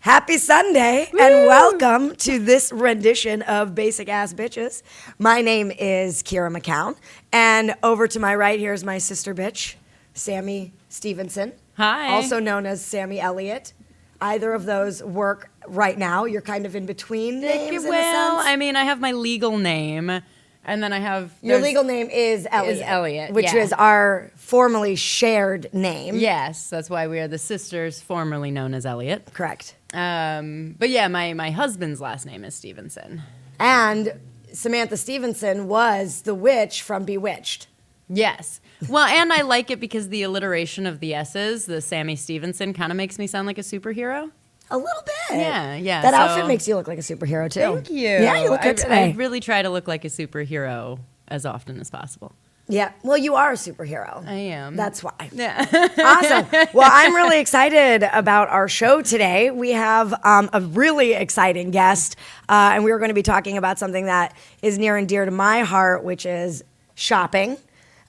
Happy Sunday. Woo! And welcome to this rendition of Basic Ass Bitches. My name is Kira McCown, and over to my right here is my sister bitch, Sammy Stevenson. Hi. Also known as Sammy Elliott. Either of those work right now. You're kind of in between names in a sense. I mean, I have my legal name, and then I have... Your legal name is Elliott. Which is our formerly shared name. Yes, that's why we are the sisters, formerly known as Elliott. Correct. But yeah, my husband's last name is Stevenson. And Samantha Stevenson was the witch from Bewitched. Yes. Well, and I like it because the alliteration of the S's, the Sammy Stevenson, kind of makes me sound like a superhero. A little bit. Yeah. That outfit makes you look like a superhero, too. Thank you. Yeah, you look good today. I really try to look like a superhero as often as possible. Yeah. Well, you are a superhero. I am. That's why. Yeah. Awesome. Well, I'm really excited about our show today. We have a really exciting guest, and we are going to be talking about something that is near and dear to my heart, which is shopping.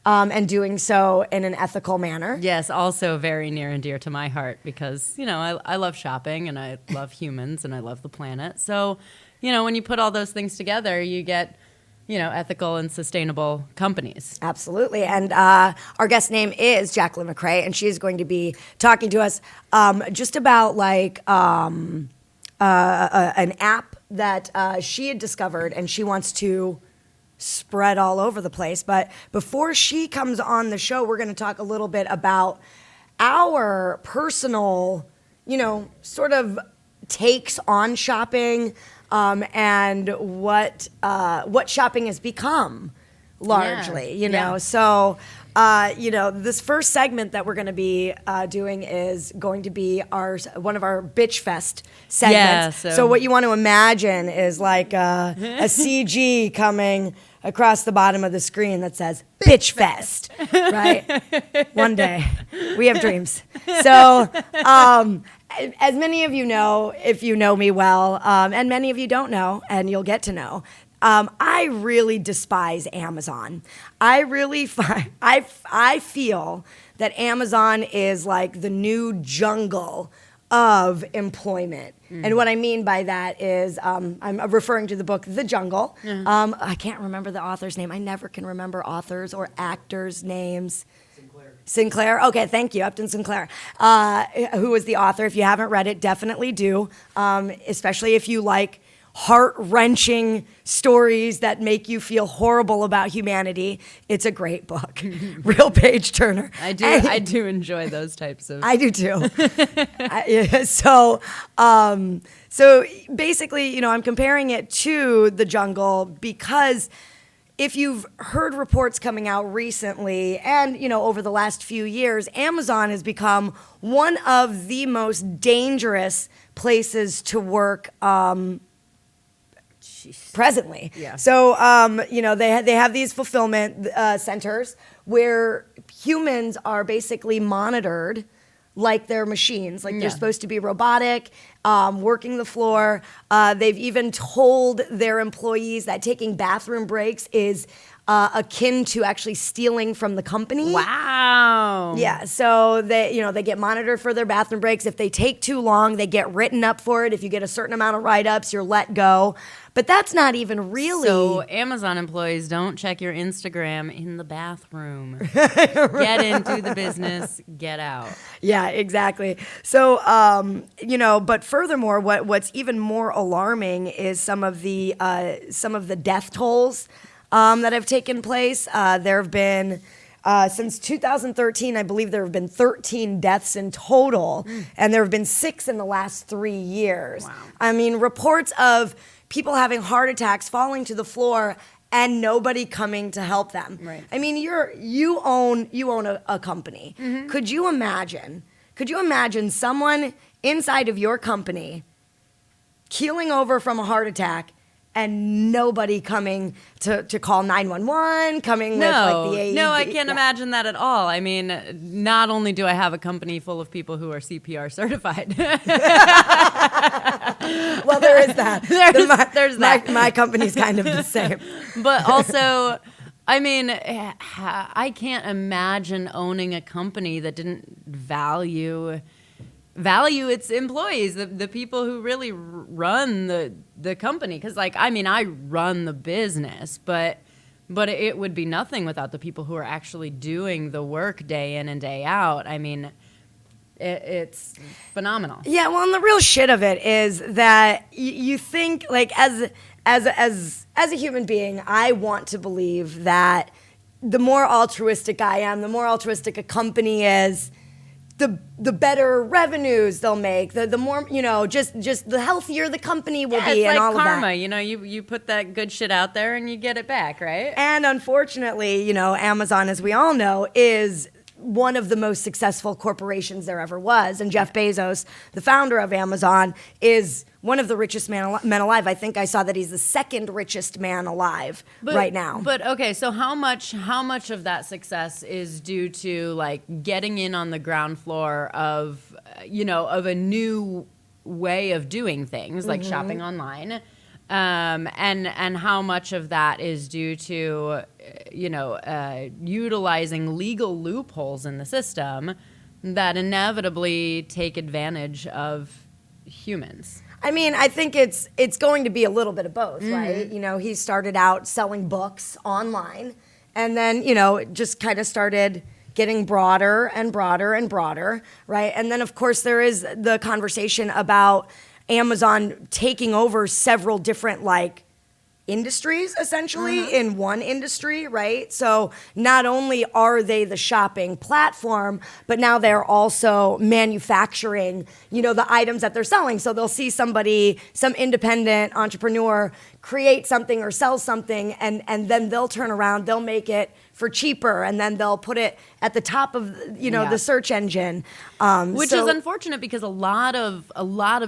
And doing so in an ethical manner. Yes, also very near and dear to my heart because, I love shopping and I love humans and I love the planet. So, when you put all those things together, you get, ethical and sustainable companies. Absolutely. And our guest name is Jacqueline McCrae, and she is going to be talking to us just about an app that she had discovered and she wants to spread all over the place. But before she comes on the show, we're going to talk a little bit about our personal, sort of takes on shopping, and what shopping has become largely, Yeah. So, this first segment that we're going to be doing is going to be one of our Bitchfest segments. Yeah, so what you want to imagine is like a CG coming across the bottom of the screen that says Bitchfest, right? One day. We have dreams. So, as many of you know, if you know me well, and many of you don't know, and you'll get to know, I really despise Amazon. I really I feel that Amazon is like the new jungle of employment. And what I mean by that is I'm referring to the book The Jungle. I can't remember the author's name. I never can remember authors or actors' names. Sinclair. Okay, thank you, Upton Sinclair, who was the author. If you haven't read it, definitely do, especially if you like heart-wrenching stories that make you feel horrible about humanity. It's a great book. Real page turner. I do enjoy those types of... I do too. So basically, I'm comparing it to The Jungle because if you've heard reports coming out recently and, over the last few years, Amazon has become one of the most dangerous places to work presently. Yeah. So, they have these fulfillment centers where humans are basically monitored like they're machines, like they're supposed to be robotic, working the floor. They've even told their employees that taking bathroom breaks is akin to actually stealing from the company. Wow. Yeah, so they get monitored for their bathroom breaks. If they take too long, they get written up for it. If you get a certain amount of write-ups, you're let go. But that's not even really... So Amazon employees, don't check your Instagram in the bathroom. Get in, do the business, get out. Yeah, exactly. So, but furthermore, what's even more alarming is some of the death tolls that have taken place. There have been, since 2013, I believe there have been 13 deaths in total, and there have been 6 in the last 3 years. Wow. I mean, reports of people having heart attacks, falling to the floor, and nobody coming to help them. Right. I mean, you own a company. Mm-hmm. Could you imagine someone inside of your company keeling over from a heart attack and nobody coming to call 911, coming with like the AED? No, I can't imagine that at all. I mean, not only do I have a company full of people who are CPR certified. Well, there is that. There's that. My company's kind of the same. But also, I mean, I can't imagine owning a company that didn't value value its employees, the people who really run the company. Because, like, I mean, I run the business, but it would be nothing without the people who are actually doing the work day in and day out. I mean, it's phenomenal. Yeah, well, and the real shit of it is that you think, like, as a human being, I want to believe that the more altruistic I am, the more altruistic a company is, the better revenues they'll make, the more, just the healthier the company will be, it's and like all karma, of that. You put that good shit out there and you get it back, right? And unfortunately, Amazon, as we all know, is one of the most successful corporations there ever was. And Jeff Bezos, the founder of Amazon, is one of the richest men alive. I think I saw that he's the second richest man alive right now. But okay, so how much of that success is due to, like, getting in on the ground floor of a new way of doing things, like shopping online? And how much of that is due to, utilizing legal loopholes in the system that inevitably take advantage of humans? I mean, I think it's going to be a little bit of both, right? He started out selling books online, and then, just kind of started getting broader and broader and broader, right? And then, of course, there is the conversation about Amazon taking over several different, like, industries, essentially, in one industry, right? So not only are they the shopping platform, but now they're also manufacturing, the items that they're selling. So they'll see some independent entrepreneur create something or sell something, and then they'll turn around, they'll make it for cheaper, and then they'll put it at the top of the search engine, which is unfortunate, because a lot of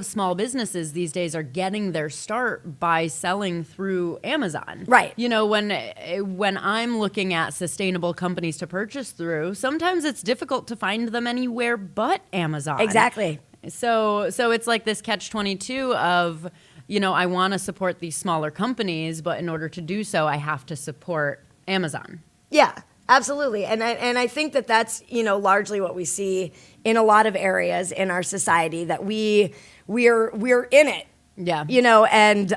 small businesses these days are getting their start by selling through Amazon. Right. When I'm looking at sustainable companies to purchase through, sometimes it's difficult to find them anywhere but Amazon. Exactly. So it's like this catch-22 of, I want to support these smaller companies, but in order to do so, I have to support Amazon. Yeah, absolutely. And I think that that's, largely what we see in a lot of areas in our society, that we're in it. Yeah. And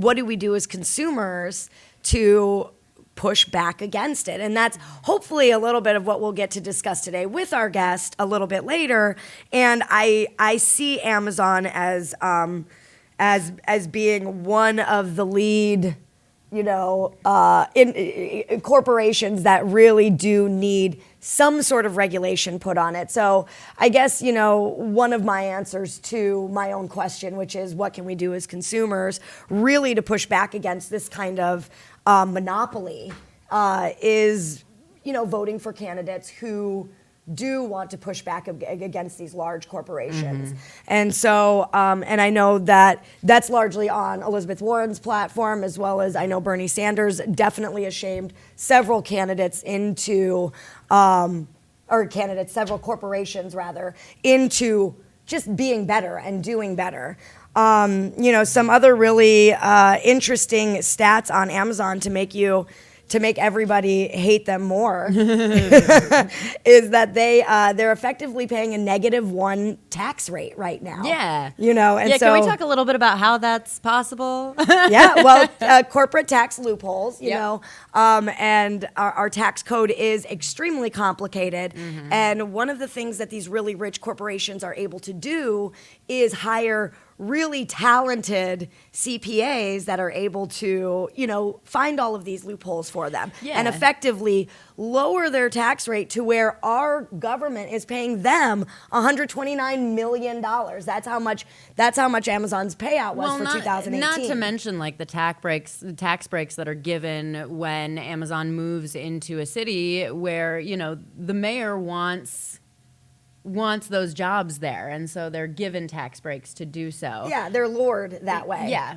what do we do as consumers to push back against it? And that's hopefully a little bit of what we'll get to discuss today with our guest a little bit later. And I see Amazon as being one of the lead, in corporations that really do need some sort of regulation put on it. So I guess, one of my answers to my own question, which is what can we do as consumers really to push back against this kind of monopoly, is, voting for candidates who do want to push back against these large corporations. And so, and I know that that's largely on Elizabeth Warren's platform, as well as I know Bernie Sanders definitely has shamed several candidates several corporations rather, into just being better and doing better. Some other really interesting stats on Amazon to make everybody hate them more is that they're effectively paying a -1 tax rate right now. Yeah. And so can we talk a little bit about how that's possible? Yeah, well, corporate tax loopholes, Yep. And our tax code is extremely complicated. And one of the things that these really rich corporations are able to do is hire really talented CPAs that are able to, find all of these loopholes for them and effectively lower their tax rate to where our government is paying them $129 million. That's how much Amazon's payout was for 2018. Not to mention, like, the tax breaks that are given when Amazon moves into a city where, the mayor wants those jobs there, and so they're given tax breaks to do so. Yeah, they're lured that way. Yeah.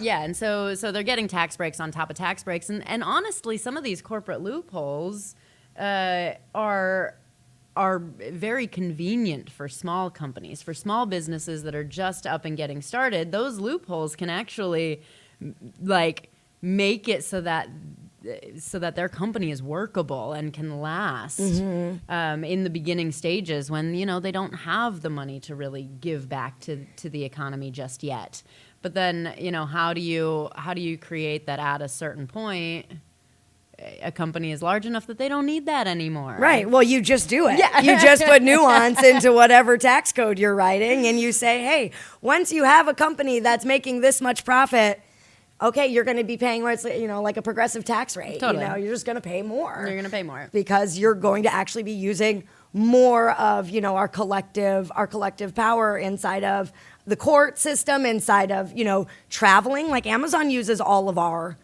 Yeah, and so they're getting tax breaks on top of tax breaks, and honestly, some of these corporate loopholes are very convenient for small companies, for small businesses that are just up and getting started. Those loopholes can actually, like, make it so that so that their company is workable and can last in the beginning stages when, you know, they don't have the money to really give back to the economy just yet. But then, you know, how do you create that at a certain point a company is large enough that they don't need that anymore? Right. Well, you just do it. Yeah. You just put nuance into whatever tax code you're writing, and you say, hey, once you have a company that's making this much profit, okay, you're going to be paying, you know, like a progressive tax rate. Totally. You know, you're just going to pay more. You're going to pay more. Because you're going to actually be using more of, you know, our collective power inside of the court system, inside of, you know, traveling. Like Amazon uses all of our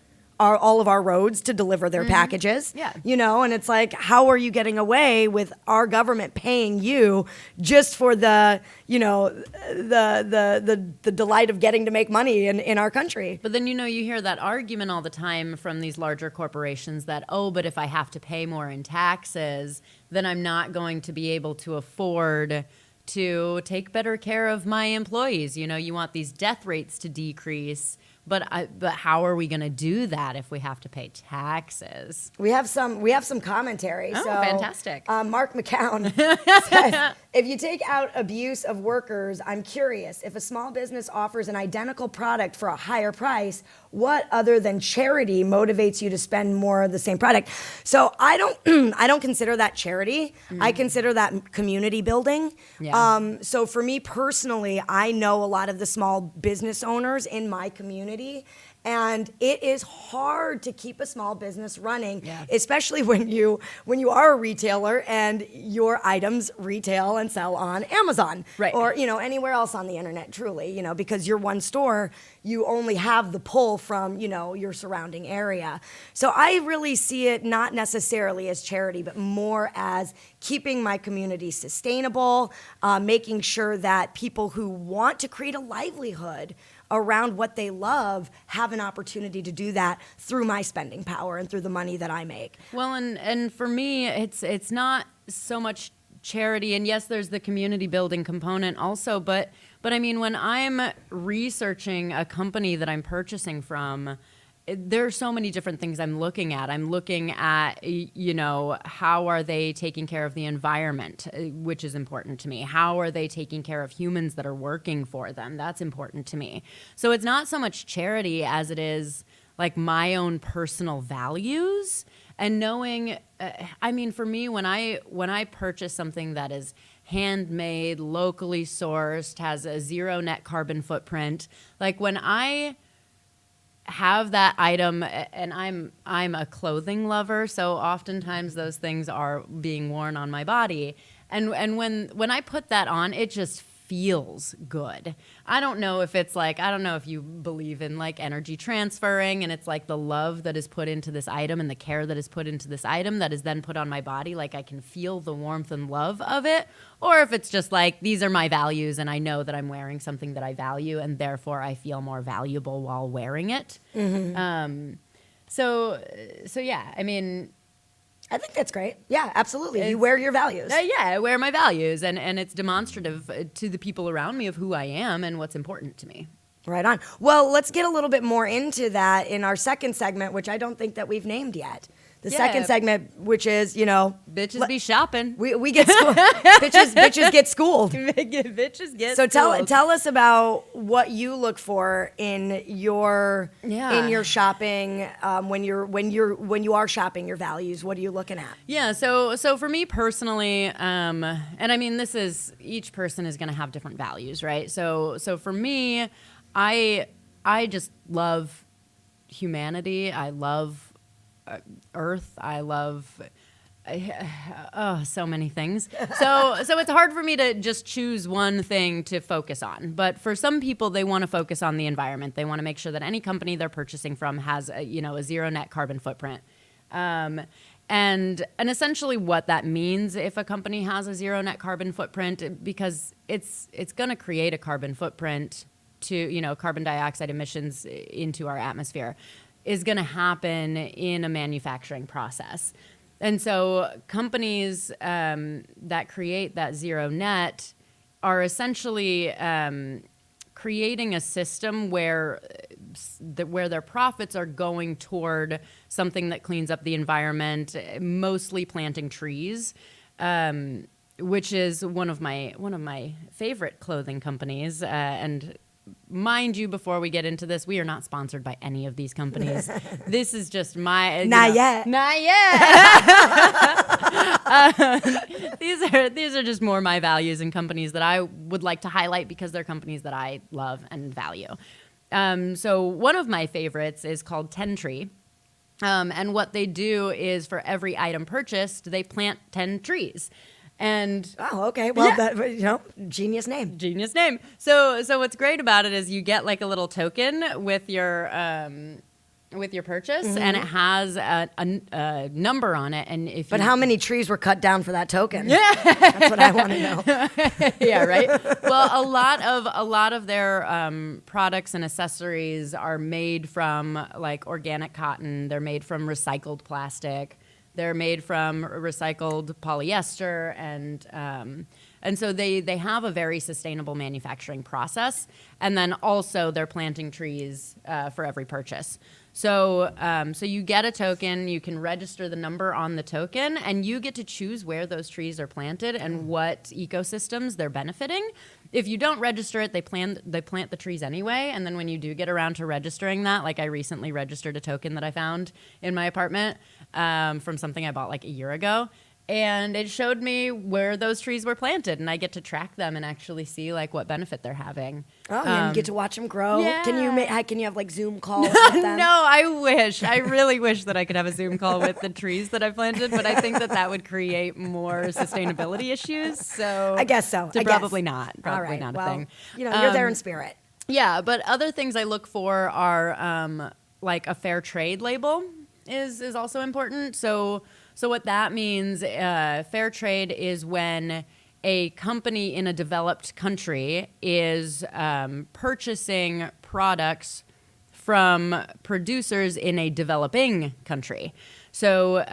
roads to deliver their packages. Yeah. You know, and it's like, how are you getting away with our government paying you just for the, you know, the delight of getting to make money in our country? But then, you know, you hear that argument all the time from these larger corporations that, oh, but if I have to pay more in taxes, then I'm not going to be able to afford to take better care of my employees. You know, you want these death rates to decrease. But how are we going to do that if we have to pay taxes? We have some commentary. Oh, so, fantastic. Mark McCown says, if you take out abuse of workers, I'm curious, if a small business offers an identical product for a higher price, what other than charity motivates you to spend more of the same product? So I don't consider that charity. I consider that community building. Yeah. So for me personally, I know a lot of the small business owners in my community, and it is hard to keep a small business running, especially when you are a retailer and your items retail and sell on Amazon, right, or, you know, anywhere else on the internet, truly, you know, because you're one store, you only have the pull from, you know, your surrounding area. So I really see it not necessarily as charity, but more as keeping my community sustainable, making sure that people who want to create a livelihood around what they love have an opportunity to do that through my spending power and through the money that I make. Well, and for me, it's not so much charity, and yes, there's the community building component also, but I mean, when I'm researching a company that I'm purchasing from, there are so many different things I'm looking at. I'm looking at, you know, how are they taking care of the environment, which is important to me. How are they taking care of humans that are working for them? That's important to me. So it's not so much charity as it is like my own personal values and knowing, I mean, for me, when I purchase something that is handmade, locally sourced, has a zero net carbon footprint, like when I have that item, and I'm a clothing lover, so oftentimes those things are being worn on my body, and when I put that on, it just feels good. I don't know if you believe in like energy transferring, and it's like the love that is put into this item and the care that is put into this item that is then put on my body, like I can feel the warmth and love of it, or if it's just like these are my values and I know that I'm wearing something that I value and therefore I feel more valuable while wearing it. Mm-hmm. So yeah, I mean, I think that's great. Yeah, absolutely. You wear your values. Yeah, I wear my values, and it's demonstrative to the people around me of who I am and what's important to me. Right on. Well, let's get a little bit more into that in our second segment, which I don't think that we've named yet. The second segment, which is, you know, bitches be shopping. We get schooled. bitches get schooled. Bitches get so schooled. tell us about what you look for in your shopping when you are shopping, your values. What are you looking at? Yeah. So for me personally, and I mean, this is, each person is going to have different values, right? So for me, I just love humanity. I love Earth. I love so many things. So it's hard for me to just choose one thing to focus on. But for some people, they want to focus on the environment. They want to make sure that any company they're purchasing from has a zero net carbon footprint. And essentially what that means if a company has a zero net carbon footprint, because it's going to create a carbon footprint to, carbon dioxide emissions into our atmosphere, is going to happen in a manufacturing process. And so companies that create that zero net are essentially creating a system where where their profits are going toward something that cleans up the environment, mostly planting trees. Which is one of my favorite clothing companies. And mind you, before we get into this, we are not sponsored by any of these companies. This is just my not yet. These are just more my values and companies that I would like to highlight because they're companies that I love and value. So one of my favorites is called 10 Tree. And what they do is for every item purchased, they plant 10 trees. And okay. Well, genius name. Genius name. So what's great about it is you get like a little token with your purchase, and it has a number on it. And but how many trees were cut down for that token? Yeah, that's what I want to know. Yeah, right. Well, a lot of their products and accessories are made from like organic cotton. They're made from recycled plastic. They're made from recycled polyester, and so they have a very sustainable manufacturing process. And then also they're planting trees for every purchase. So you get a token, you can register the number on the token, and you get to choose where those trees are planted and what ecosystems they're benefiting. If you don't register it, they plant the trees anyway. And then when you do get around to registering that, like I recently registered a token that I found in my apartment from something I bought like a year ago. And it showed me where those trees were planted, and I get to track them and actually see like what benefit they're having. Oh, and you get to watch them grow. Yeah. Can you have like Zoom calls with them? No, I wish. I really wish that I could have a Zoom call with the trees that I planted, but I think that would create more sustainability issues. So I guess so. Probably not. Probably all right. not well, a thing. You're there in spirit. Yeah, but other things I look for are like a fair trade label is also important. So what that means, fair trade is when a company in a developed country is purchasing products from producers in a developing country. So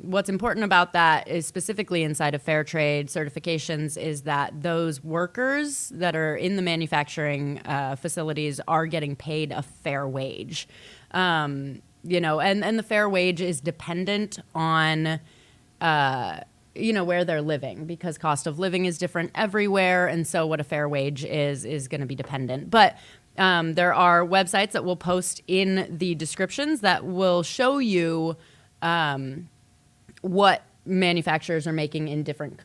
what's important about that is specifically inside of fair trade certifications is that those workers that are in the manufacturing facilities are getting paid a fair wage. And the fair wage is dependent on, where they're living, because cost of living is different everywhere. And so what a fair wage is going to be dependent. But there are websites that we'll post in the descriptions that will show you what manufacturers are making in different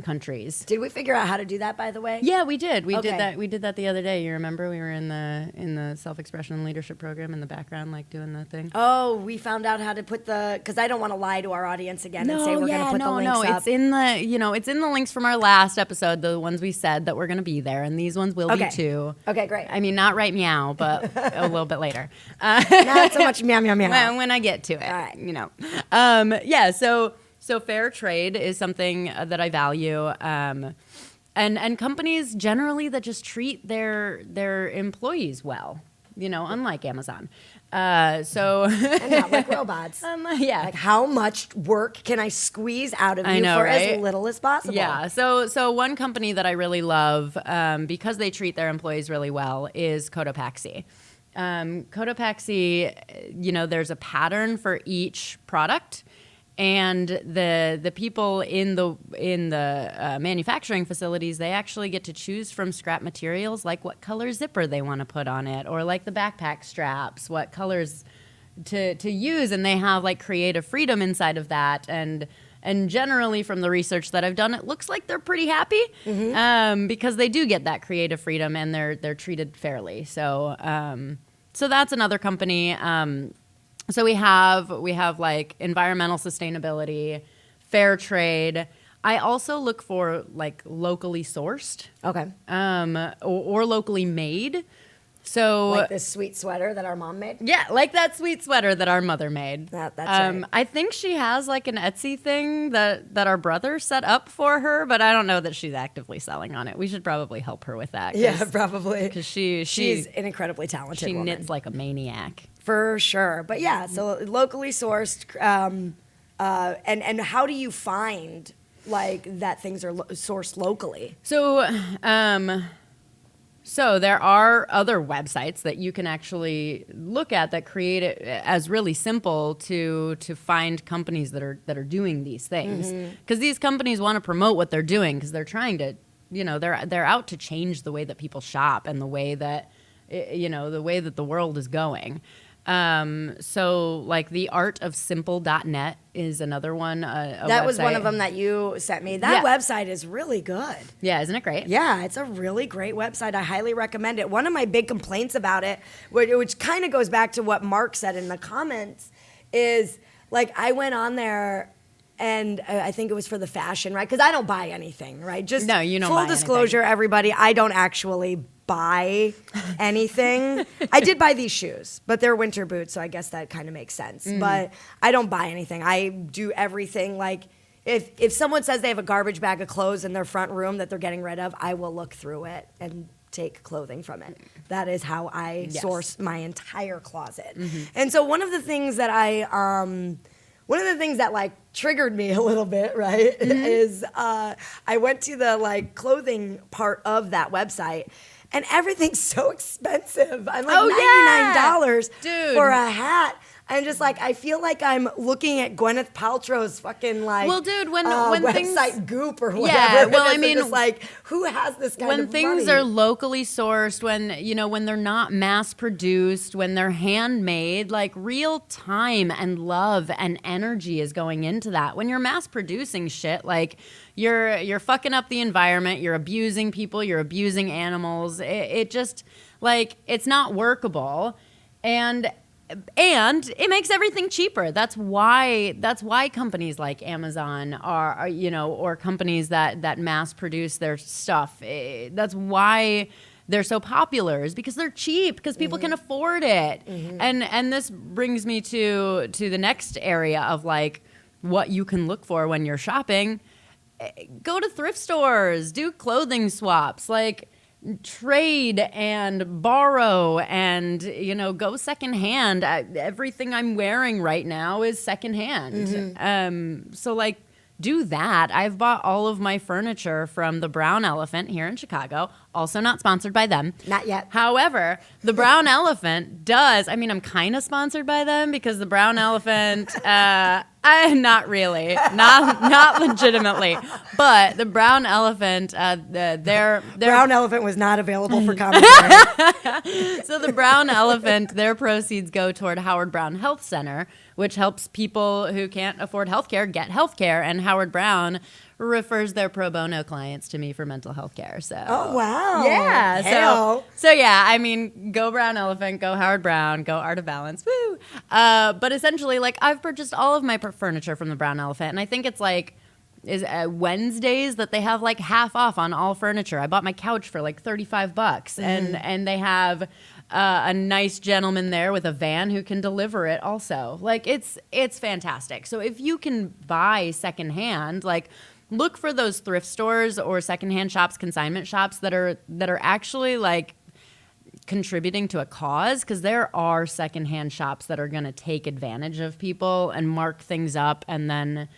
countries. Did we figure out how to do that, by the way? Yeah, we did. We Okay. did that the other day. You remember we were in the self-expression and leadership program in the background, like doing the thing. Oh, we found out how to put because I don't want to lie to our audience again and say we're going to put the links up. It's in the links from our last episode, the ones we said that we're going to be there, and these ones will be too. Okay, great. I mean, not right meow, but a little bit later. Not so much meow meow meow. When I get to it, all right. So fair trade is something that I value, and companies generally that just treat their employees well, unlike Amazon. And not like robots. Yeah. Like how much work can I squeeze out of you for as little as possible? Yeah. So one company that I really love because they treat their employees really well is Cotopaxi. Cotopaxi, there's a pattern for each product. And the people in the manufacturing facilities, they actually get to choose from scrap materials, like what color zipper they want to put on it, or like the backpack straps, what colors to use, and they have like creative freedom inside of that. And generally, from the research that I've done, it looks like they're pretty happy because they do get that creative freedom and they're treated fairly. So that's another company. So we have like environmental sustainability, fair trade. I also look for like locally sourced. Okay. Or locally made. So like this sweet sweater that our mom made? Yeah, like that sweet sweater that our mother made. That's right. I think she has like an Etsy thing that our brother set up for her, but I don't know that she's actively selling on it. We should probably help her with that. Yeah, probably. Because she's an incredibly talented woman. She knits like a maniac. For sure. But yeah, so locally sourced. And how do you find like that things are sourced locally? So So there are other websites that you can actually look at that create it as really simple to find companies that are doing these things, because these companies want to promote what they're doing, because they're trying to, they're out to change the way that people shop and the way that the world is going. So like theartofsimple.net is another one. That was one of them that you sent me. That website is really good. Yeah, isn't it great? Yeah, it's a really great website. I highly recommend it. One of my big complaints about it, which kind of goes back to what Mark said in the comments, is like I went on there and I think it was for the fashion, right? Because I don't buy anything, right? Just no, you don't full buy disclosure, anything. Everybody, I don't actually buy anything. I did buy these shoes, but they're winter boots, so I guess that kind of makes sense. But I don't buy anything. I do everything. Like if someone says they have a garbage bag of clothes in their front room that they're getting rid of, I will look through it and take clothing from it. That is how I source my entire closet. And so one of the things that like triggered me a little bit, right, is I went to the like clothing part of that website, and everything's so expensive. I'm like $99 for a hat. I'm just like, I feel like I'm looking at Gwyneth Paltrow's fucking like, well, dude, when website goop or whatever. Yeah, well, I I'm mean, just like, who has this kind of money? When things are locally sourced, when they're not mass produced, when they're handmade, like real time and love and energy is going into that. When you're mass producing shit, like you're fucking up the environment, you're abusing people, you're abusing animals. It just like it's not workable, and it makes everything cheaper. That's why companies like Amazon are or companies that mass produce their stuff. That's why they're so popular, is because they're cheap, because people can afford it. And this brings me to the next area of like what you can look for when you're shopping. Go to thrift stores, do clothing swaps, like trade and borrow and go secondhand. Everything I'm wearing right now is secondhand. So like do that. I've bought all of my furniture from the Brown Elephant here in Chicago, also not sponsored by them. Not yet. However, the Brown Elephant does, I'm kind of sponsored by them, because the Brown Elephant, not really, not legitimately, but the Brown Elephant, their Brown Elephant was not available for commentary. So the Brown Elephant, their proceeds go toward Howard Brown Health Center, which helps people who can't afford healthcare get healthcare, and Howard Brown refers their pro bono clients to me for mental health care. So oh wow, yeah. Hell. So yeah, go Brown Elephant, go Howard Brown, go Art of Balance, woo. But essentially, like I've purchased all of my furniture from the Brown Elephant, and I think it's like Wednesdays that they have like half off on all furniture. I bought my couch for like $35, and they have a nice gentleman there with a van who can deliver it also. Like it's fantastic. So if you can buy secondhand, like look for those thrift stores or secondhand shops, consignment shops that are actually like contributing to a cause, because there are secondhand shops that are going to take advantage of people and mark things up, and then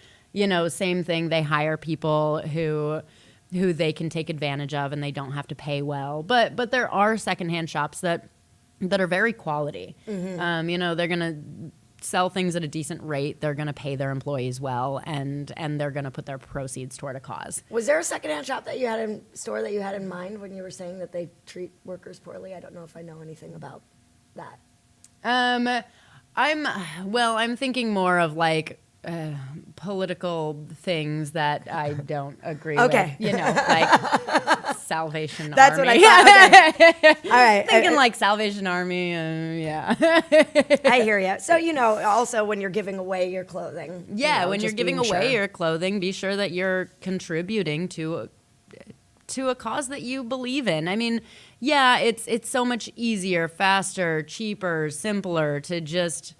same thing, they hire people who they can take advantage of and they don't have to pay well. But there are secondhand shops that are very quality. They're going to sell things at a decent rate. They're going to pay their employees well, and they're going to put their proceeds toward a cause. Was there a secondhand shop that you had in mind when you were saying that they treat workers poorly? I don't know if I know anything about that. I'm thinking more of like political things that I don't agree with. Like Salvation That's Army. That's what I thought. Okay. All right. Thinking like Salvation Army. Yeah. I hear you. So, also when you're giving away your clothing. Yeah, when you're giving away your clothing, be sure that you're contributing to a cause that you believe in. It's so much easier, faster, cheaper, simpler to just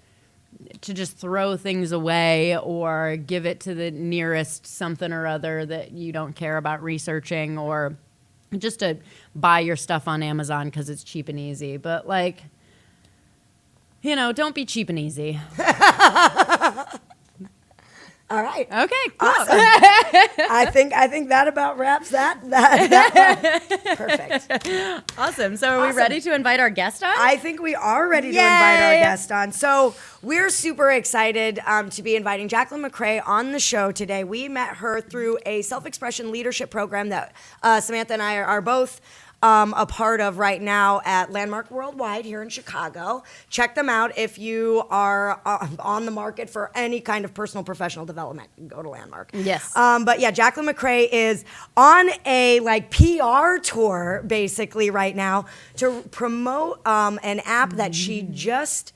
throw things away or give it to the nearest something or other that you don't care about researching, or just to buy your stuff on Amazon because it's cheap and easy. But don't be cheap and easy. All right. Okay, cool. Awesome. I think that about wraps that perfect. Awesome. So are we Awesome. ready to invite our guest on? I think we are ready to invite our guest on. So we're super excited to be inviting Jacqueline McCrae on the show today. We met her through a self-expression leadership program that Samantha and I are both a part of right now at Landmark Worldwide here in Chicago. Check them out if you are on the market for any kind of personal professional development. Go to Landmark. Yes. But yeah, Jacqueline McCrae is on a PR tour basically right now to promote an app that she just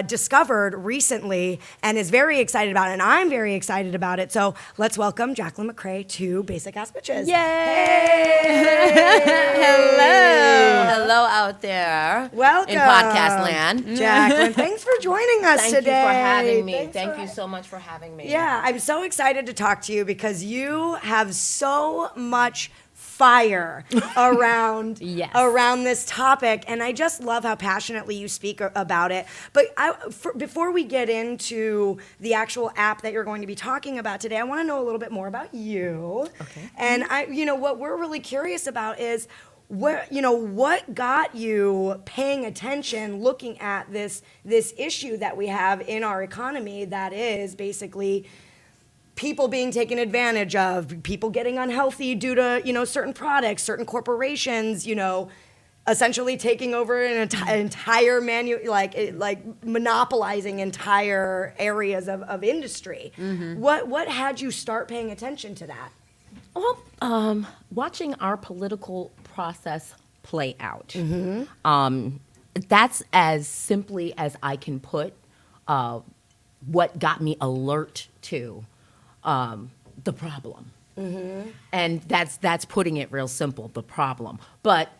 discovered recently and is very excited about it, and I'm very excited about it. So let's welcome Jacqueline McCrae to Basic Ass Bitches. Yay! Hey! Hello out there. Welcome. In podcast land. Jacqueline, thanks for joining us Thank today. you for having me. Thanks Thank for you so much for having me. Yeah, I'm so excited to talk to you because you have so much fire around Yes. around this topic, and I just love how passionately you speak about it. But before we get into the actual app that you're going to be talking about today, I want to know a little bit more about you. Okay. And what we're really curious about is what got you paying attention, looking at this issue that we have in our economy that is basically people being taken advantage of, people getting unhealthy due to, certain products, certain corporations, essentially taking over an entire monopolizing entire areas of industry. Mm-hmm. What had you start paying attention to that? Well, watching our political process play out. Mm-hmm. That's as simply as I can put what got me alert to the problem. Mm-hmm. And that's putting it real simple, the problem. But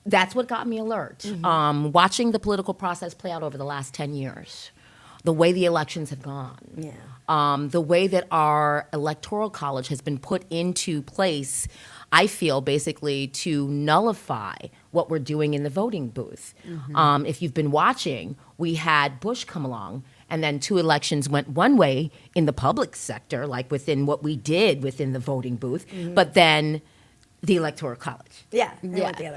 that's what got me alert. Mm-hmm. Watching the political process play out over the last 10 years, the way the elections have gone, the way that our electoral college has been put into place, I feel, basically to nullify what we're doing in the voting booth. Mm-hmm. If you've been watching, we had Bush come along, and then 2 elections went one way in the public sector, like within what we did within the voting booth, but then the electoral college.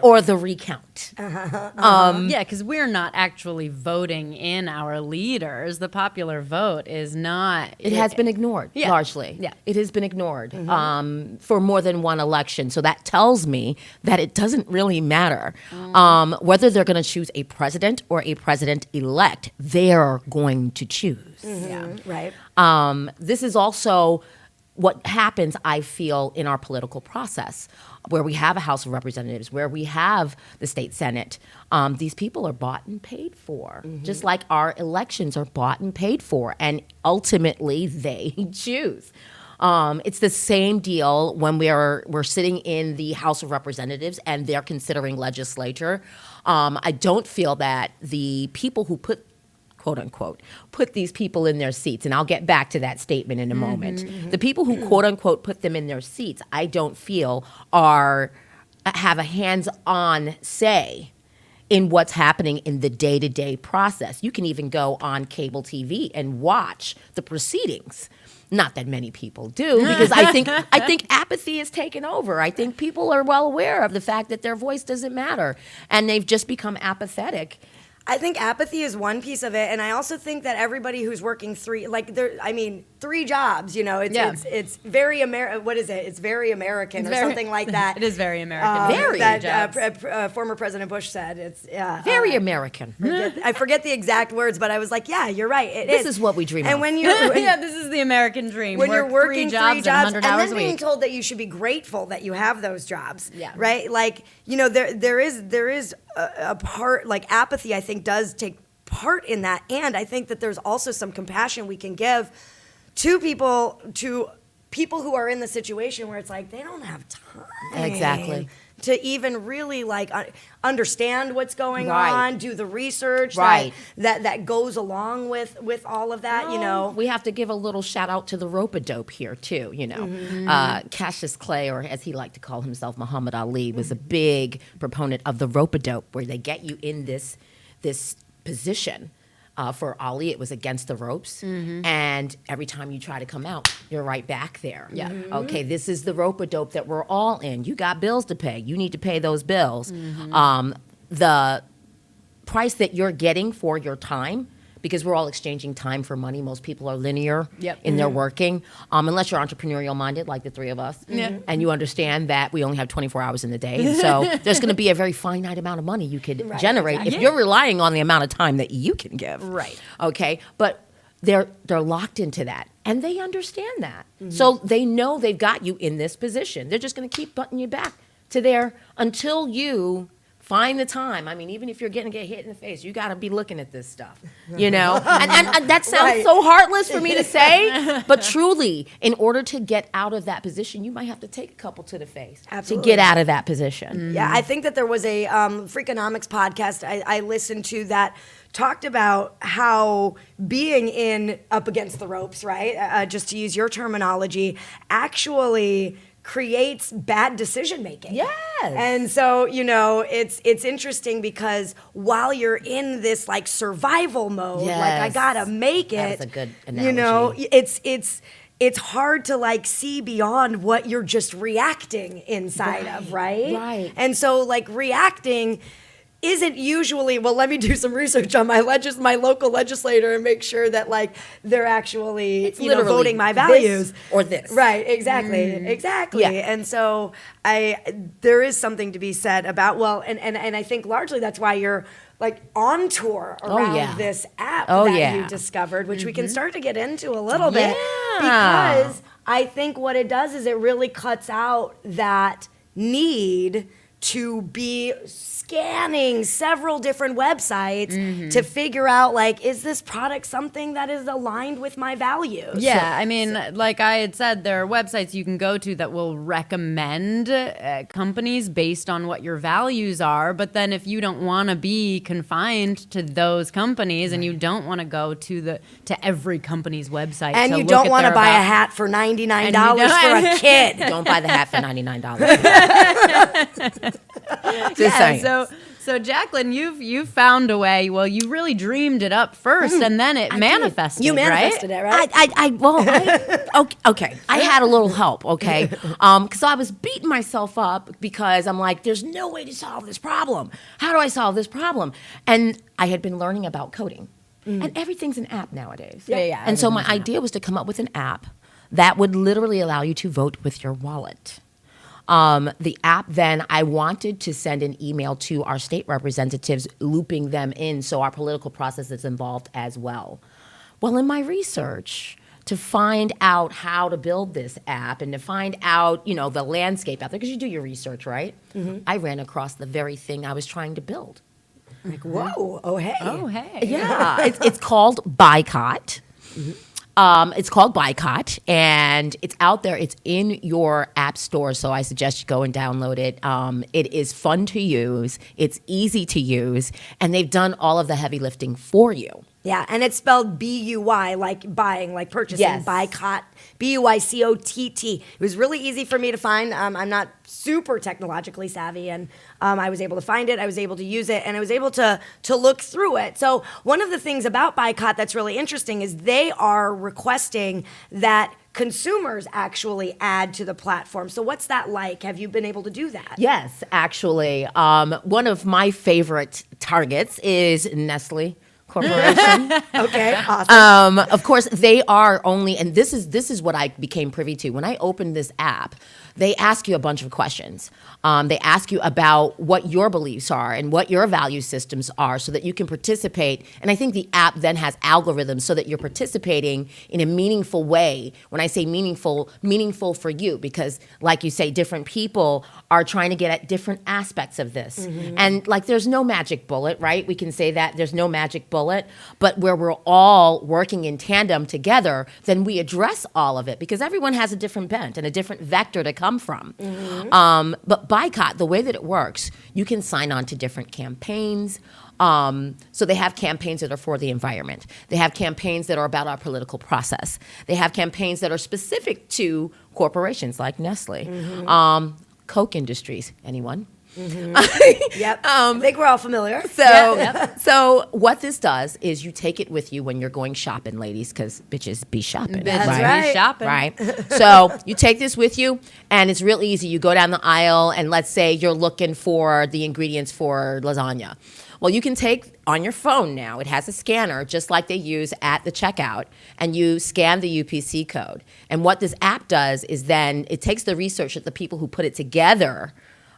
Or the recount. Yeah, because we're not actually voting in our leaders. The popular vote is not. It has been ignored, largely. Yeah. It has been ignored for more than one election. So that tells me that it doesn't really matter whether they're going to choose a president or a president-elect. They're going to choose. Mm-hmm. Right. This is also what happens, I feel, in our political process, where we have a House of Representatives, where we have the state Senate. These people are bought and paid for, just like our elections are bought and paid for, and ultimately they choose. It's the same deal when we're sitting in the House of Representatives and they're considering legislature. I don't feel that the people who quote unquote, put these people in their seats. And I'll get back to that statement in a moment. Mm-hmm. The people who quote unquote put them in their seats, I don't feel have a hands-on say in what's happening in the day-to-day process. You can even go on cable TV and watch the proceedings. Not that many people do, because I think apathy has taken over. I think people are well aware of the fact that their voice doesn't matter, and they've just become apathetic. I think apathy is one piece of it, and I also think that everybody who's working 3 jobs, it's very what is it? It's very American or something like that. It is very American. Former President Bush said it's very American. I forget the exact words, but I was like, yeah, you're right. This is what we dream of. And when you this is the American dream. When you're working 3 jobs and 100 hours then a being week. told that you should be grateful that you have those jobs, Yeah. right? Like, there is a part, like apathy, I think, does take part in that. And I think that there's also some compassion we can give to people who are in the situation where it's like they don't have time. Exactly. To even really understand what's going Right. on, do the research Right. that goes along with all of that, We have to give a little shout out to the RopeaDope here too, Cassius Clay, or as he liked to call himself, Muhammad Ali, was a big proponent of the RopeaDope, where they get you in this position For Ali, it was against the ropes. And every time you try to come out, you're right back there. Yeah. Okay, this is the RopeaDope that we're all in. You got bills to pay. You need to pay those bills. The price that you're getting for your time, because we're all exchanging time for money. Most people are linear in their working, unless you're entrepreneurial minded, like the three of us, and you understand that we only have 24 hours in the day. And so there's going to be a very finite amount of money you could generate if you're relying on the amount of time that you can give. Right. Okay. But they're locked into that, and they understand that. So they know they've got you in this position. They're just going to keep butting you back to there until you find the time. I mean, even if you're getting get hit in the face, you got to be looking at this stuff, you know? and that sounds so heartless for me to say, but truly, in order to get out of that position, you might have to take a couple to the face to get out of that position. Yeah, I think that there was a Freakonomics podcast I listened to that talked about how being in up against the ropes, right, just to use your terminology, actually creates bad decision making. Yes. And so, you know, it's interesting because while you're in this like survival mode, like I gotta make it. That's a good analogy. You know, it's hard to like see beyond what you're just reacting inside of, right? Right. And so like reacting isn't usually, well, let me do some research on my local legislator and make sure that like they're actually voting my values or this. Right, exactly. Yeah. And so there is something to be said about, well, and I think largely that's why you're like on tour around this app that you discovered, which we can start to get into a little bit, because I think what it does is it really cuts out that need to be scanning several different websites to figure out, like, is this product something that is aligned with my values? Yeah, I mean, like I had said, there are websites you can go to that will recommend companies based on what your values are. But then if you don't want to be confined to those companies and you don't want to go to every company's website and to you look don't at want to their buy about- a hat for $99 for a kid. Don't buy the hat for $99. Just saying. So Jacqueline, you've found a way. Well, you really dreamed it up first, and then it manifested. You manifested it, right? Okay. I had a little help, okay? Because I was beating myself up because I'm like, there's no way to solve this problem. How do I solve this problem? And I had been learning about coding. And everything's an app nowadays. Yeah. And so my idea was to come up with an app that would literally allow you to vote with your wallet. The app, then I wanted to send an email to our state representatives, looping them in so our political process is involved as well. Well, in my research, to find out how to build this app and to find out, the landscape out there, because you do your research, right? I ran across the very thing I was trying to build. Like, whoa, oh, hey. Yeah, it's called Boycott. It's called Boycott, and it's out there. It's in your app store, so I suggest you go and download it. It is fun to use. It's easy to use, and they've done all of the heavy lifting for you. Yeah, and it's spelled B-U-Y, like buying, like purchasing, Yes. Boycott, B-U-Y-C-O-T-T. It was really easy for me to find. I'm not super technologically savvy, and I was able to find it, I was able to use it, and I was able to look through it. So one of the things about Boycott that's really interesting is they are requesting that consumers actually add to the platform. So what's that like? Have you been able to do that? Yes, actually. One of my favorite targets is Nestle Corporation. Okay, awesome. Of course, they are only, and this is what I became privy to. When I opened this app, they ask you a bunch of questions. They ask you about what your beliefs are and what your value systems are so that you can participate. And I think the app then has algorithms so that you're participating in a meaningful way. When I say meaningful for you, because like you say, different people are trying to get at different aspects of this. And like there's no magic bullet, right? We can say that there's no magic bullet, but where we're all working in tandem together, then we address all of it because everyone has a different bent and a different vector to come from. But Boycott, the way that it works, you can sign on to different campaigns. So they have campaigns that are for the environment. They have campaigns that are about our political process. They have campaigns that are specific to corporations like Nestle. Coke Industries, anyone? Yep. I think we're all familiar. So what this does is you take it with you when you're going shopping, ladies, because bitches be shopping. That's right? right. Shopping. Right. So you take this with you, and it's real easy. You go down the aisle, and let's say you're looking for the ingredients for lasagna. Well, you can take on your phone now. It has a scanner, just like they use at the checkout, and you scan the UPC code. And what this app does is then it takes the research that the people who put it together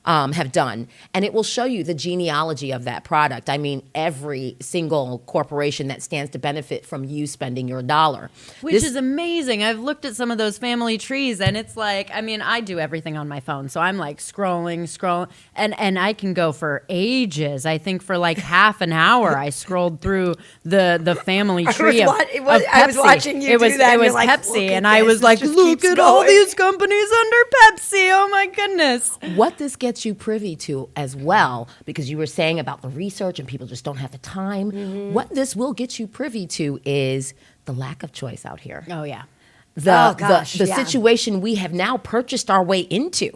have done, and it will show you the genealogy of that product. I mean, every single corporation that stands to benefit from you spending your dollar. Which is amazing. I've looked at some of those family trees, and it's like, I mean, I do everything on my phone, so I'm like scrolling, and I can go for ages. I think for like half an hour, I scrolled through the family tree of Pepsi. I was watching you do that. It was like, Pepsi, and I was like, look at all these companies under Pepsi. Oh my goodness. What this gets you privy to as well, because you were saying about the research and people just don't have the time, what this will get you privy to is the lack of choice out here. Oh yeah. The situation we have now purchased our way into.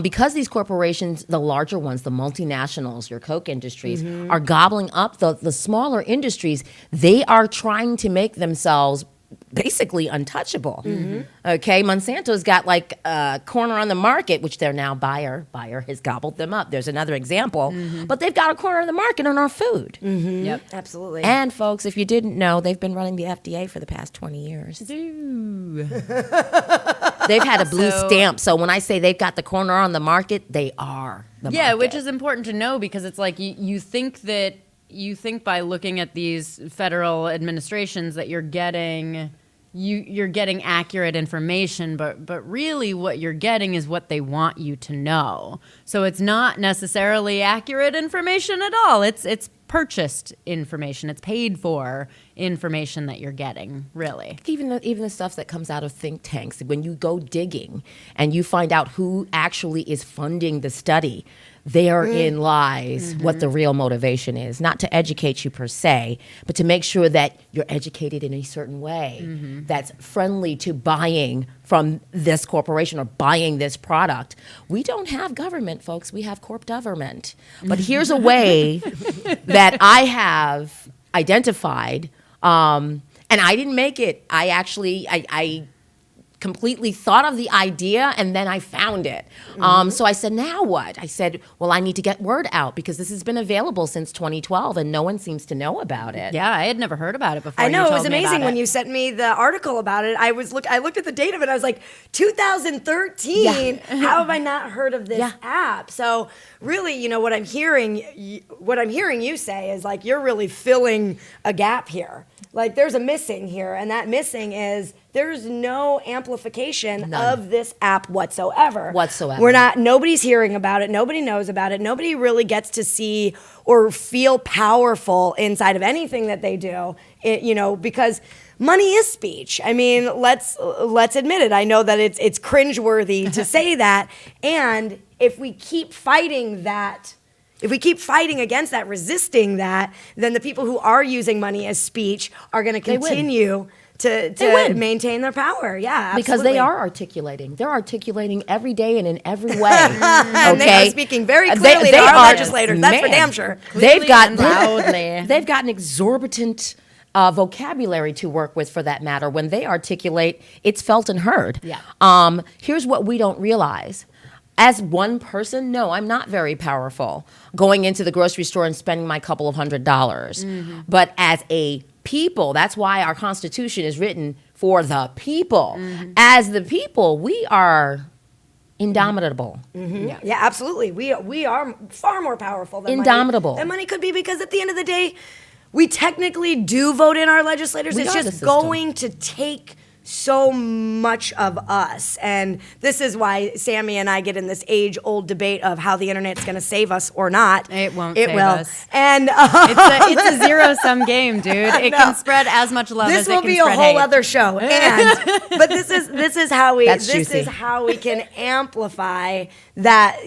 Because these corporations, the larger ones, the multinationals, your Coke Industries, are gobbling up the smaller industries, they are trying to make themselves basically untouchable. Okay, Monsanto's got like a corner on the market, which they're now Bayer has gobbled them up. There's another example, but they've got a corner of the market on our food. Yep, absolutely. And folks, if you didn't know, they've been running the FDA for the past 20 years. They've had a blue stamp, so when I say they've got the corner on the market, they are the market. Which is important to know, because it's like you think by looking at these federal administrations that you're getting accurate information, but really what you're getting is what they want you to know. So it's not necessarily accurate information at all. It's purchased information. It's paid for information that you're getting, really. Even the stuff that comes out of think tanks, when you go digging and you find out who actually is funding the study, therein lies what the real motivation is. Not to educate you per se, but to make sure that you're educated in a certain way that's friendly to buying from this corporation or buying this product. We don't have government, folks. We have corp government. But here's a way that I have identified, and I didn't make it. I completely thought of the idea, and then I found it. So I said, now what? I said, well, I need to get word out, because this has been available since 2012 and no one seems to know about it. Yeah, I had never heard about it before. I know, you it was told me amazing about when it. you sent me the article about it. I looked at the date of it, and I was like, 2013. How have I not heard of this app? So really, what I'm hearing you say is like, you're really filling a gap here. Like, there's a missing here, and that missing is there's no amplification of this app whatsoever. Nobody's hearing about it. Nobody knows about it. Nobody really gets to see or feel powerful inside of anything that they do, because money is speech. I mean, let's admit it. I know that it's cringeworthy to say that, and if we keep fighting that, if we keep fighting against that, resisting that, then the people who are using money as speech are going to continue to maintain their power. Yeah, absolutely. Because they are articulating. They're articulating every day and in every way. And they are speaking very clearly to our legislators. That's for damn sure. They've got an exorbitant vocabulary to work with, for that matter. When they articulate, it's felt and heard. Yeah. Here's what we don't realize. As one person, no, I'm not very powerful going into the grocery store and spending my couple of $100s. But as a people, that's why our Constitution is written for the people. As the people, we are indomitable. Yeah, absolutely. We are far more powerful than indomitable. Than money could be, because at the end of the day, we technically do vote in our legislators. It's just going to take so much of us. And this is why Sammy and I get in this age-old debate of how the internet's going to save us or not. It won't save us. And it's a zero-sum game, dude. It can spread as much love as it can spread hate. This will be a whole other show. But this is how we can amplify that,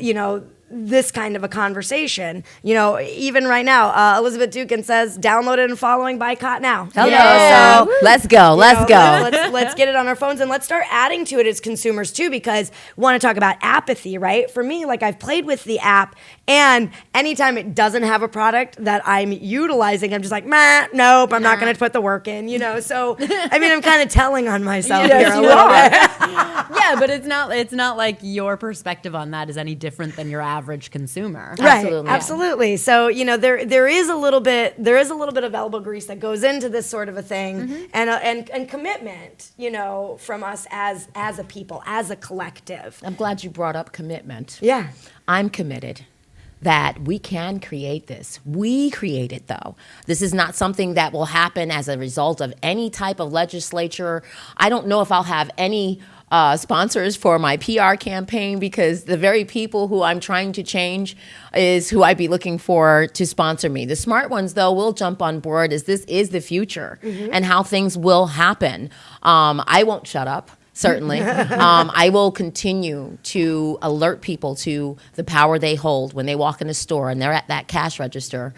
this kind of a conversation. You know, even right now, Elizabeth Dukin says, download it and following Boycott now. Hello. You know, so Let's go. Let's go. Let's get it on our phones and let's start adding to it as consumers too, because we want to talk about apathy, right? For me, like I've played with the app, and anytime it doesn't have a product that I'm utilizing, I'm just like, nope, I'm not going to put the work in, you know? So, I mean, I'm kind of telling on myself here a little bit. Yeah, but it's not like your perspective on that is any different than your average consumer. Right, Absolutely. absolutely. So, you know, there is a little bit of elbow grease that goes into this sort of a thing, and commitment, you know, from us as a people, as a collective. I'm glad you brought up commitment. Yeah. I'm committed that we can create this. We create it, though. This is not something that will happen as a result of any type of legislature. I don't know if I'll have any sponsors for my PR campaign, because the very people who I'm trying to change is who I'd be looking for to sponsor me. The smart ones, though, will jump on board, as this is the future and how things will happen. I won't shut up. Certainly. I will continue to alert people to the power they hold when they walk in a store and they're at that cash register,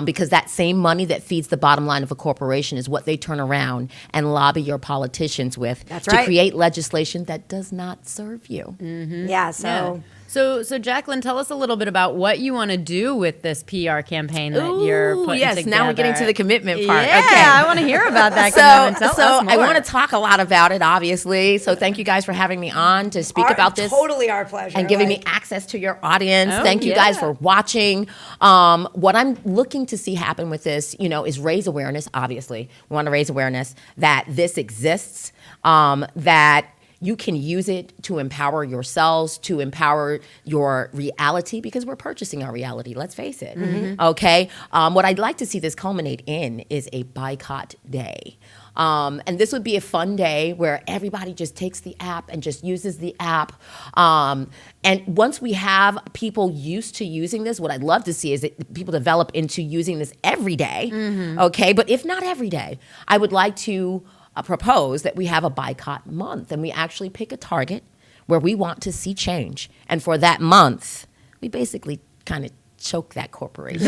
because that same money that feeds the bottom line of a corporation is what they turn around and lobby your politicians with to create legislation that does not serve you. Yeah, so... So Jacqueline, tell us a little bit about what you want to do with this PR campaign that you're putting together. Yes, now we're getting to the commitment part. Yeah, okay. I want to hear about that commitment. Tell us more. I want to talk a lot about it, obviously. So thank you guys for having me on to speak about this. Totally our pleasure. And giving me access to your audience. Thank you guys for watching. What I'm looking to see happen with this, you know, is raise awareness, obviously. We want to raise awareness that this exists, that you can use it to empower yourselves, to empower your reality, because we're purchasing our reality, let's face it, okay? What I'd like to see this culminate in is a boycott day. And this would be a fun day where everybody just takes the app and just uses the app. And once we have people used to using this, what I'd love to see is that people develop into using this every day, okay? But if not every day, I would like to propose that we have a boycott month, and we actually pick a target where we want to see change. And for that month, we basically kind of choke that corporation.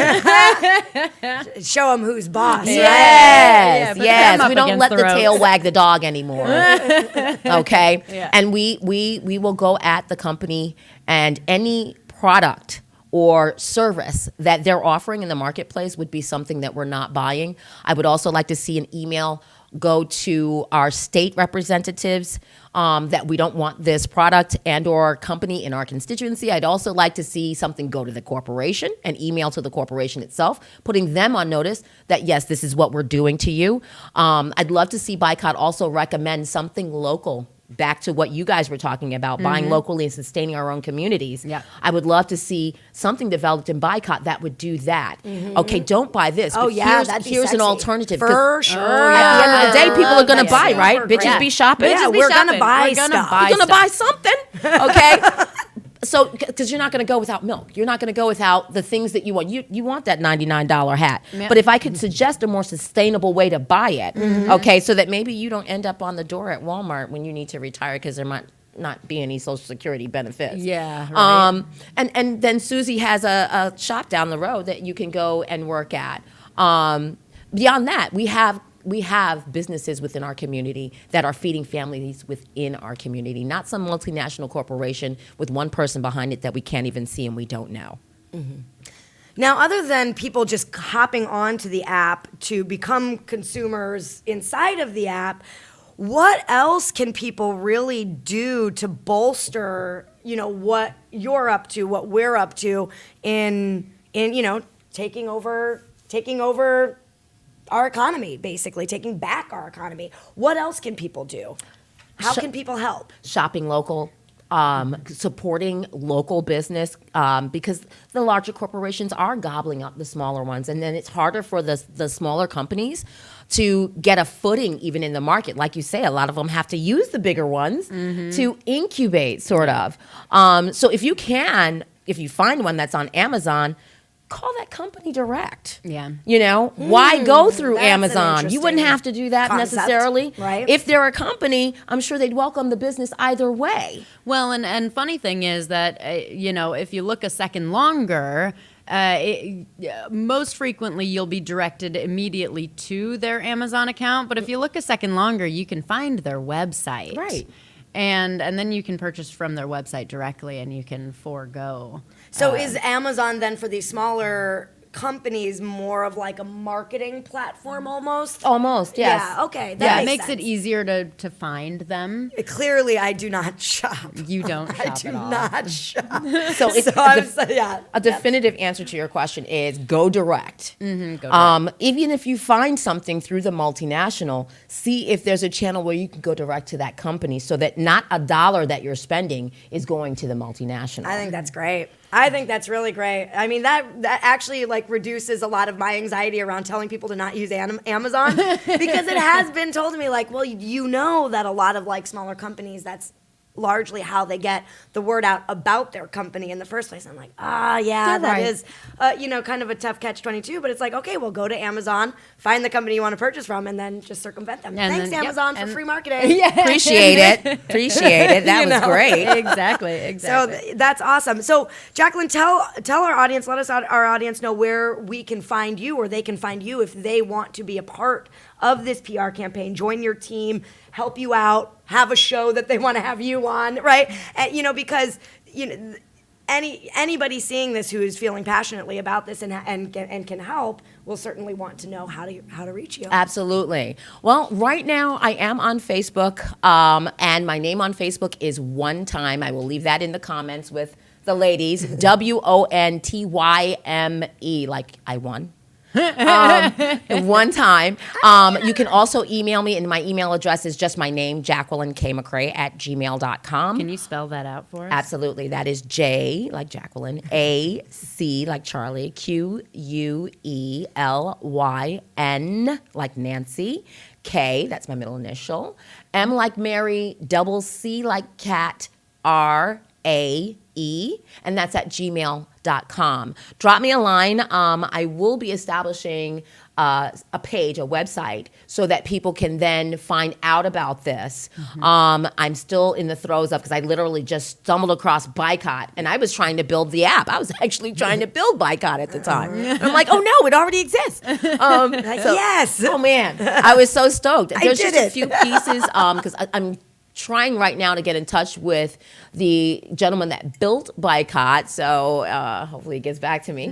Show them who's boss. Yes, Yeah, yes. We don't against let the the ropes. tail wag the dog anymore. Okay? Yeah. And we will go at the company and any product or service that they're offering in the marketplace would be something that we're not buying. I would also like to see an email go to our state representatives that we don't want this product and or company in our constituency. I'd also like to see something go to the corporation, an email to the corporation itself, putting them on notice that, yes, this is what we're doing to you. I'd love to see Boycott also recommend something local, back to what you guys were talking about, buying locally and sustaining our own communities. Yeah. I would love to see something developed in Boycott that would do that. Okay, don't buy this. Oh, but yeah, that'd be here's an sexy. alternative. For 'Cause sure. At the end of the day, people are going to buy, that. right? Super Bitches great. be shopping. Yeah, Bitches be we're going shopping. to buy We're gonna stuff. buy You're going to buy something, okay? So, because you're not going to go without milk. You're not going to go without the things that you want. You want that $99 hat. Yeah. But if I could suggest a more sustainable way to buy it, okay, so that maybe you don't end up on the door at Walmart when you need to retire because there might not be any Social Security benefits. Yeah, right. And then Susie has a shop down the road that you can go and work at. Beyond that, we have businesses within our community that are feeding families within our community, not some multinational corporation with one person behind it that we can't even see and we don't know. Now, other than people just hopping onto the app to become consumers inside of the app, what else can people really do to bolster, you know, what you're up to, what we're up to in you know, taking over our economy, basically, taking back our economy? What else can people do? How can people help? Shopping local, supporting local business, because the larger corporations are gobbling up the smaller ones, and then it's harder for the smaller companies to get a footing even in the market. Like you say, a lot of them have to use the bigger ones to incubate, sort of. So if you find one that's on Amazon, call that company direct. Yeah. You know, why go through that's an Amazon? You wouldn't interesting have to do that concept, necessarily. right? If they're a company, I'm sure they'd welcome the business either way. Well, and funny thing is that, if you look a second longer, most frequently you'll be directed immediately to their Amazon account. But if you look a second longer, you can find their website. Right. And then you can purchase from their website directly, and you can forego. So is Amazon then for these smaller companies more of like a marketing platform almost? Almost, yes. Yeah, okay. That Yeah, it makes makes it sense. easier to find them. Clearly, I do not shop. You don't shop I at do all. not shop. So it's Yeah. a definitive answer to your question is go direct. Go direct. Even if you find something through the multinational, see if there's a channel where you can go direct to that company so that not a dollar that you're spending is going to the multinational. I think that's great. I think that's really great. I mean, that actually like reduces a lot of my anxiety around telling people to not use Amazon because it has been told to me like, well, you know that a lot of like smaller companies, that's largely how they get the word out about their company in the first place. I'm like, yeah, that right. is, kind of a tough catch-22. But it's like, okay, well, go to Amazon, find the company you want to purchase from, and then just circumvent them. And Thanks, then- yep, Amazon, for and- free marketing. Appreciate it. That was great. Exactly. So that's awesome. So Jacqueline, tell our audience, let us our audience know where we can find you, or they can find you if they want to be a part of this PR campaign, join your team, help you out, have a show that they want to have you on, right? And, because anybody seeing this who is feeling passionately about this and can help will certainly want to know how to reach you. Absolutely. Well, right now I am on Facebook, and my name on Facebook is One Time. I will leave that in the comments with the ladies. WONTYME, like I won. One time. You can also email me, and my email address is just my name, Jacqueline K. McCrae @gmail.com. Can you spell that out for us? Absolutely. That is J, like Jacqueline, A, C, like Charlie, QUELYN, like Nancy, K, that's my middle initial, M, like Mary, double C, like cat, RAE, and that's at gmail.com. Drop me a line. I will be establishing a page, a website, so that people can then find out about this. I'm still in the throes of, because I literally just stumbled across Boycott, and I was trying to build the app. I was actually trying to build Boycott at the time. And I'm like, oh no, it already exists. Yes. Oh man, I was so stoked. There's did just a it. few pieces, because I'm trying right now to get in touch with the gentleman that built Boycott, so hopefully he gets back to me,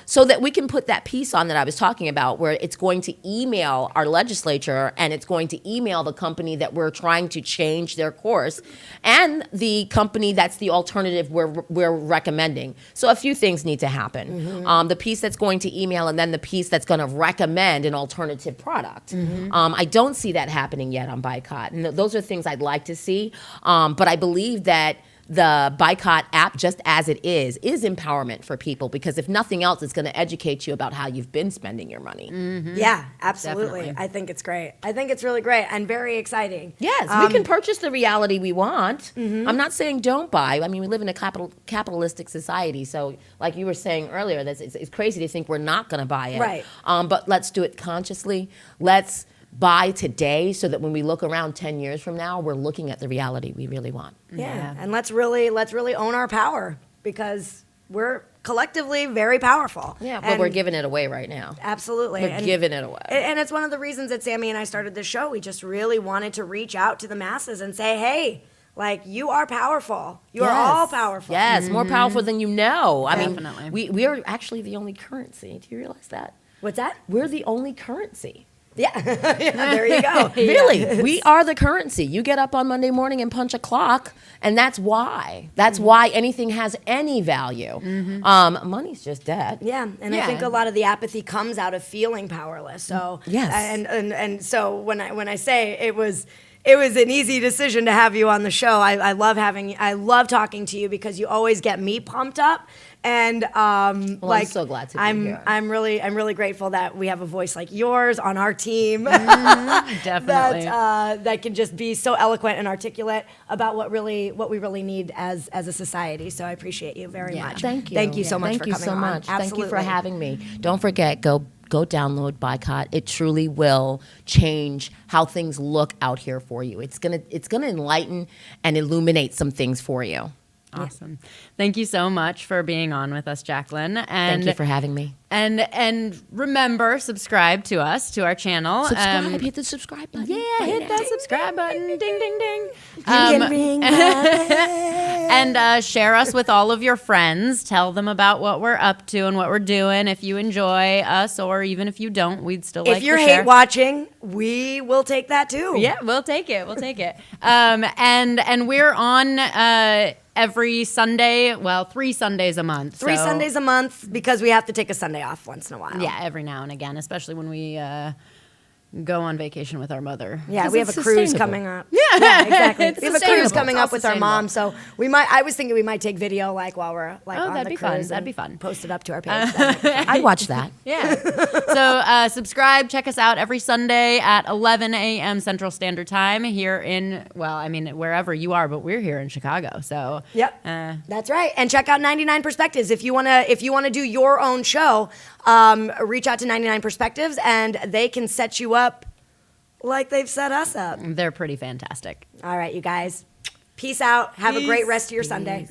so that we can put that piece on that I was talking about, where it's going to email our legislature, and it's going to email the company that we're trying to change their course, and the company that's the alternative we're recommending. So a few things need to happen. The piece that's going to email, and then the piece that's going to recommend an alternative product. I don't see that happening yet on Boycott, and those are things I'd like to see, but I believe that the Boycott app, just as it is empowerment for people, because if nothing else, it's going to educate you about how you've been spending your money. Yeah, absolutely. Definitely. I think it's great. I think it's really great and very exciting. Yes, we can purchase the reality we want. I'm not saying don't buy. I mean, we live in a capitalistic society, so like you were saying earlier, it's crazy to think we're not going to buy it. Right. But let's do it consciously. Let's buy today, so that when we look around 10 years from now, we're looking at the reality we really want. Yeah. And let's really own our power, because we're collectively very powerful. Yeah, but And we're giving it away right now. absolutely. We're giving it away. And it's one of the reasons that Sammy and I started this show. We just really wanted to reach out to the masses and say, hey, like, you are powerful. You are all powerful. Yes, more powerful than you know. I Definitely. mean, we are actually the only currency. Do you realize that? What's that? We're the only currency. Yeah. Yeah, there you go. Really, we are the currency. You get up on Monday morning and punch a clock, and that's why. That's why anything has any value. Money's just dead. Yeah, and I think a lot of the apathy comes out of feeling powerless. So Yes. and so when I say it was it was an easy decision to have you on the show. I love talking to you because you always get me pumped up. And I'm so glad to be here. I'm really grateful that we have a voice like yours on our team. Definitely. that can just be so eloquent and articulate about what we really need as a society. So I appreciate you very much. Thank you. Thank you so much for coming on. Thank you so much. Absolutely. Thank you for having me. Don't forget, go download Boycott. It truly will change how things look out here for you. It's gonna enlighten and illuminate some things for you. Awesome. Thank you so much for being on with us, Jacqueline. And Thank you for having me. And remember, subscribe to us, to our channel. Subscribe. Hit the subscribe button. Yeah, hit that subscribe button. Ding, ding, ding. You can ring my bell. And share us with all of your friends. Tell them about what we're up to and what we're doing. If you enjoy us, or even if you don't, we'd still like to share. If you're hate watching, we will take that too. Yeah, we'll take it. We'll take it. And we're on every Sunday. Well, 3 Sundays a month. 3 Sundays a month because we have to take a Sunday off once in a while. Yeah, every now and again, especially when we go on vacation with our mother. Yeah, we have a cruise coming up. Yeah, exactly. It's We have a cruise sustainable. coming It's up with our sustainable. mom, so I was thinking we might take video while we're on that'd the be fun. cruise. That'd and be fun. Post it up to our page. That'd be fun. I'd watch that. Yeah. So subscribe, check us out every Sunday at 11 a.m. Central Standard Time here in, wherever you are, but we're here in Chicago. So Yep, that's right. And check out 99 Perspectives if you wanna do your own show. Reach out to 99 Perspectives, and they can set you up like they've set us up. they're pretty fantastic. All right, you guys. Peace out. Have a great rest of your Sunday.